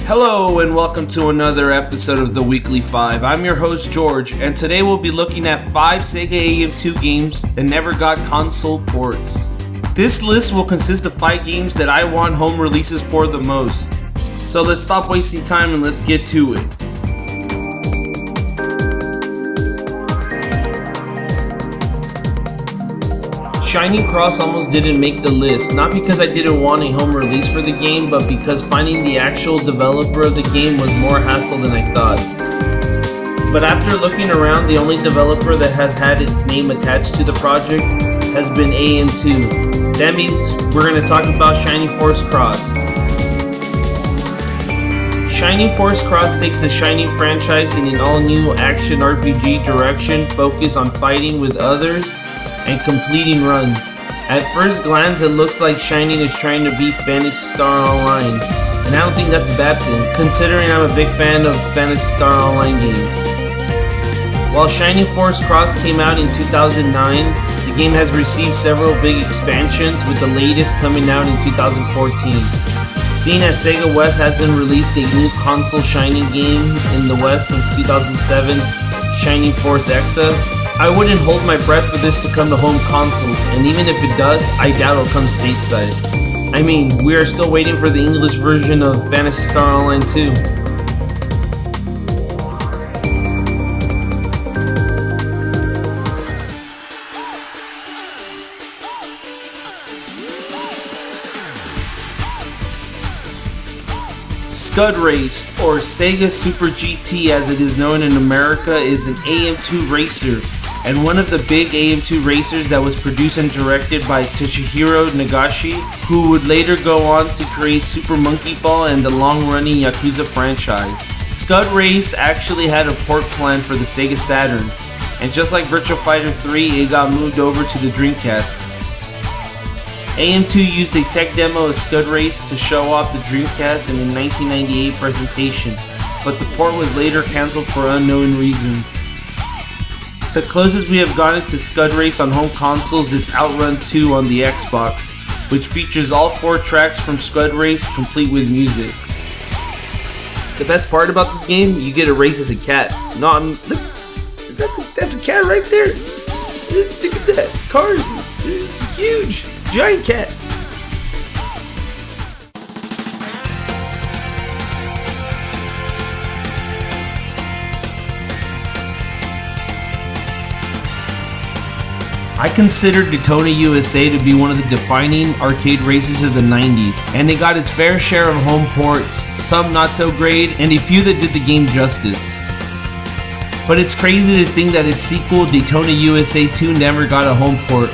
Hello and welcome to another episode of the Weekly 5. I'm your host George, and today we'll be looking at 5 SEGA-AM2 games that never got console ports. This list will consist of 5 games that I want home releases for the most. So let's stop wasting time and let's get to it. Shining Cross almost didn't make the list, not because I didn't want a home release for the game, but because finding the actual developer of the game was more hassle than I thought. But after looking around, the only developer that has had its name attached to the project has been AM2. That means we're going to talk about Shining Force Cross. Shining Force Cross takes the Shining franchise in an all-new action RPG direction focused on fighting with others and completing runs. At first glance, it looks like Shining is trying to beat Phantasy Star Online, and I don't think that's a bad thing, considering I'm a big fan of Phantasy Star Online games. While Shining Force Cross came out in 2009, the game has received several big expansions, with the latest coming out in 2014. Seeing as Sega West hasn't released a new console Shining game in the West since 2007's Shining Force Exa, I wouldn't hold my breath for this to come to home consoles, and even if it does, I doubt it'll come stateside. I mean, we are still waiting for the English version of Phantasy Star Online 2. Scud Race, or Sega Super GT as it is known in America, is an AM2 racer, and one of the big AM2 racers that was produced and directed by Toshihiro Nagashi, who would later go on to create Super Monkey Ball and the long-running Yakuza franchise. Scud Race actually had a port plan for the Sega Saturn, and just like Virtua Fighter 3, it got moved over to the Dreamcast. AM2 used a tech demo of Scud Race to show off the Dreamcast in a 1998 presentation, but the port was later cancelled for unknown reasons. The closest we have gotten to Scud Race on home consoles is Outrun 2 on the Xbox, which features all 4 tracks from Scud Race complete with music. The best part about this game, you get a race as a cat. That's a cat right there. Look at that. Cars. It's huge. Giant cat. I consider Daytona USA to be one of the defining arcade races of the 90s, and it got its fair share of home ports, some not so great, and a few that did the game justice. But it's crazy to think that its sequel, Daytona USA 2, never got a home port.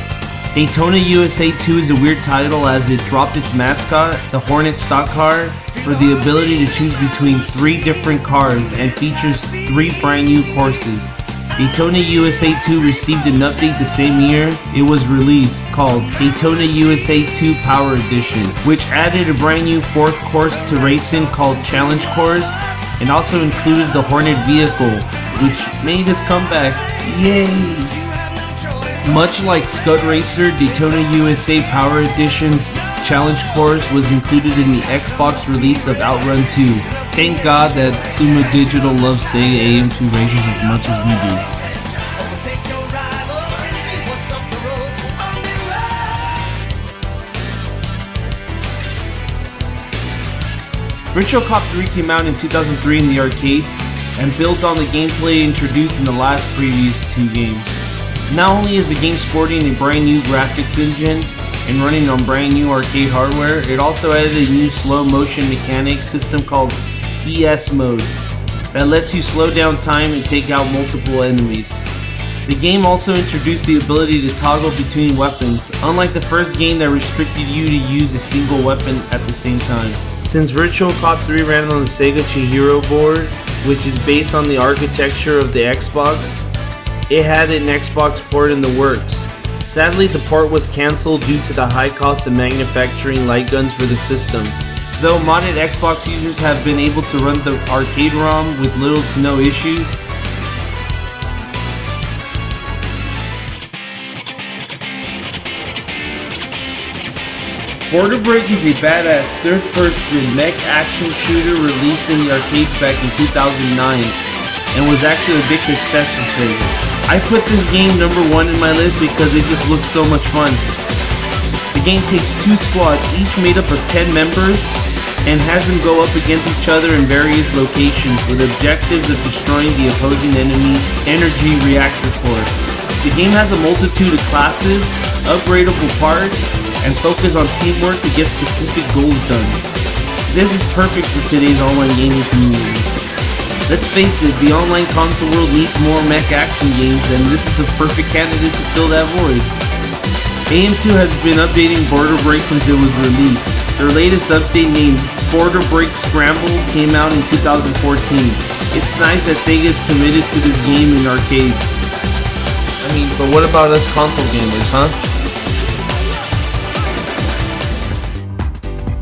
Daytona USA 2 is a weird title as it dropped its mascot, the Hornet stock car, for the ability to choose between 3 different cars and features 3 brand new courses. Daytona USA 2 received an update the same year it was released called Daytona USA 2 Power Edition, which added a brand new 4th course to racing called Challenge Course, and also included the Hornet vehicle, which made its comeback. Yay! Much like Scud Racer, Daytona USA Power Edition's Challenge Course was included in the Xbox release of Outrun 2. Thank God that Sumo Digital loves Sega AM2 racers as much as we do. Virtua Cop 3 came out in 2003 in the arcades and built on the gameplay introduced in the last previous 2 games. Not only is the game sporting a brand new graphics engine and running on brand new arcade hardware, it also added a new slow motion mechanic system called ES mode that lets you slow down time and take out multiple enemies. The game also introduced the ability to toggle between weapons, unlike the first game that restricted you to use a single weapon at the same time. Since Virtua Cop 3 ran on the Sega Chihiro board, which is based on the architecture of the Xbox, it had an Xbox port in the works. Sadly, the port was cancelled due to the high cost of manufacturing light guns for the system. Though modded Xbox users have been able to run the arcade ROM with little to no issues, Border Break is a badass third-person mech action shooter released in the arcades back in 2009 and was actually a big success for Sega. I put this game number 1 in my list because it just looks so much fun. The game takes 2 squads, each made up of 10 members, and has them go up against each other in various locations with objectives of destroying the opposing enemy's energy reactor core. The game has a multitude of classes, upgradable parts, and focus on teamwork to get specific goals done. This is perfect for today's online gaming community. Let's face it, the online console world needs more mech action games, and this is a perfect candidate to fill that void. AM2 has been updating Border Break since it was released. Their latest update, named Border Break Scramble, came out in 2014. It's nice that Sega is committed to this game in arcades. I mean, but what about us console gamers, huh?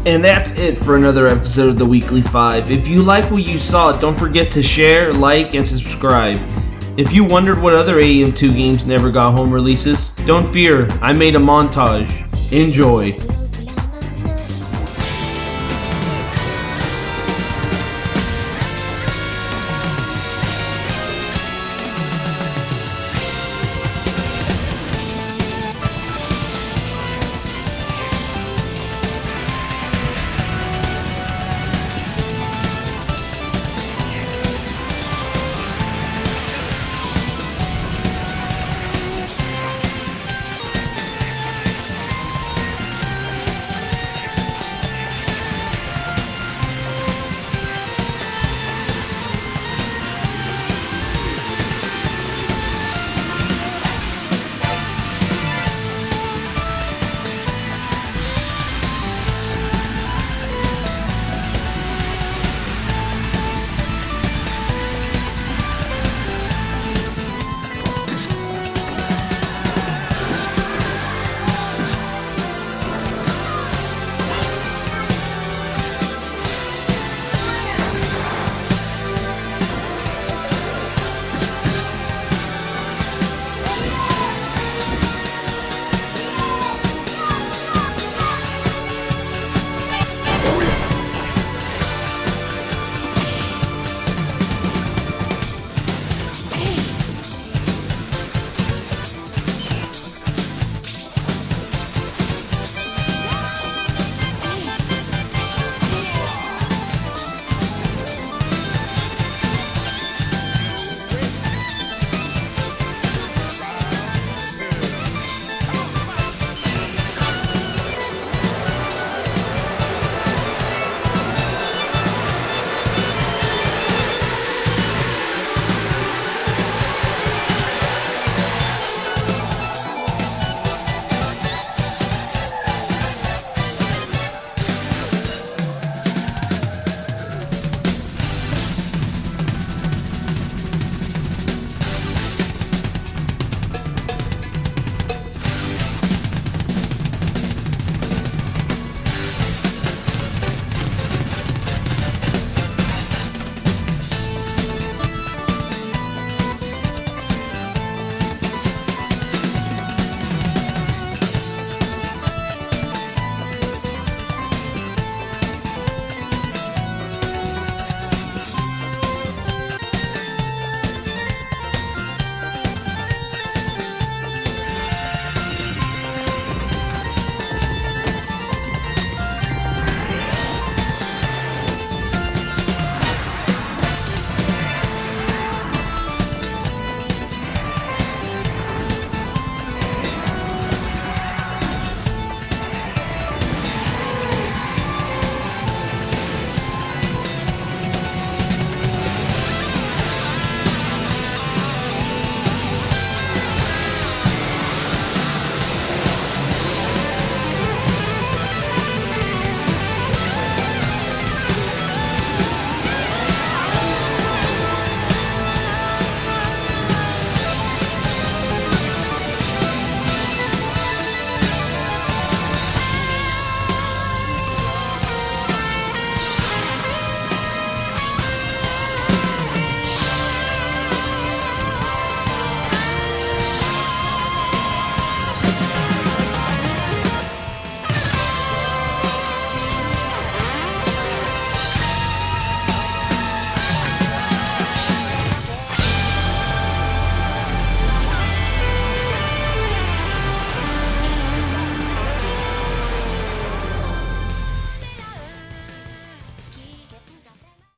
And that's it for another episode of the Weekly 5. If you like what you saw, don't forget to share, like, and subscribe. If you wondered what other AM2 games never got home releases, don't fear, I made a montage. Enjoy.